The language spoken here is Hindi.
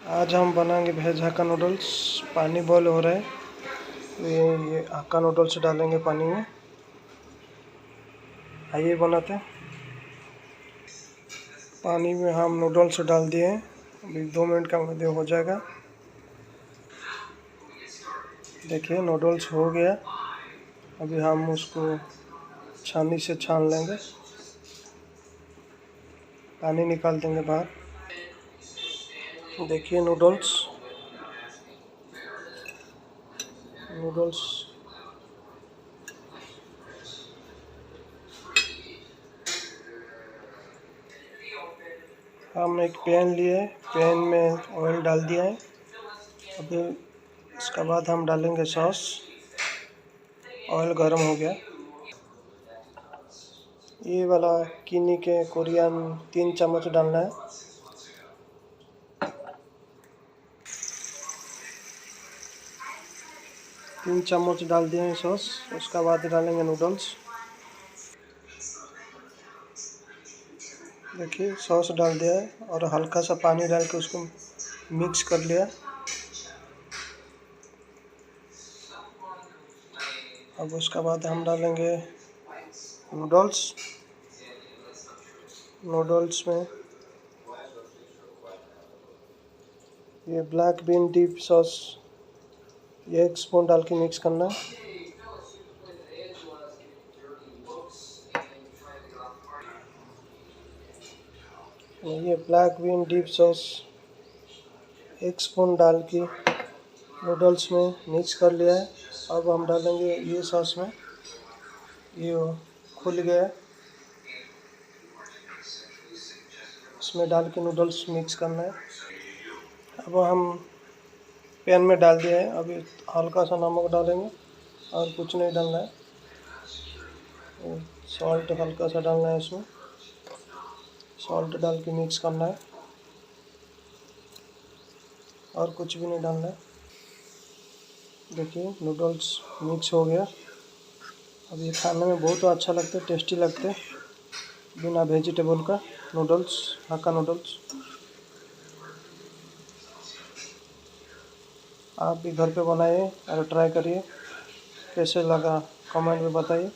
आज हम बनाएंगे भेज हक्का नूडल्स। पानी बॉयल हो रहा है तो ये हक्का नूडल्स डालेंगे पानी में। आइए बनाते हैं। पानी में हम नूडल्स डाल दिए हैं, अभी 2 मिनट का मध्य हो जाएगा। देखिए नूडल्स हो गया। अभी हम उसको छानी से छान लेंगे, पानी निकाल देंगे बाहर। देखिए नूडल्स हम एक पैन लिए, पैन में ऑयल डाल दिया है। अभी इसके बाद हम डालेंगे सॉस। ऑयल गर्म हो गया। ये वाला किनी के कोरियन 3 चम्मच डालना है। तीन चम्मच डाल दिए हैं सॉस। उसके बाद डालेंगे नूडल्स। देखिए सॉस डाल दिया है और हल्का सा पानी डाल के उसको मिक्स कर लिया। अब उसके बाद हम डालेंगे नूडल्स में ये ब्लैक बीन डीप सॉस, ये 1 स्पून डाल के मिक्स करना है। ये black bean deep sauce 1 spoon डाल के नूडल्स में मिक्स कर लिया है। अब हम डालेंगे ये सॉस में। ये खुल गया है, इसमें डाल के नूडल्स मिक्स करना है। अब हम पैन में डाल दिया है। अभी हल्का सा नमक डालेंगे और कुछ नहीं डालना है। सॉल्ट हल्का सा डालना है, इसमें सॉल्ट डाल के मिक्स करना है और कुछ भी नहीं डालना है। देखिए नूडल्स मिक्स हो गया। अब ये खाने में बहुत अच्छा लगता है, टेस्टी लगते हैं बिना वेजिटेबल का नूडल्स, हक्का नूडल्स। आप भी घर पे बनाइए और ट्राई करिए। कैसे लगा कमेंट में बताइए।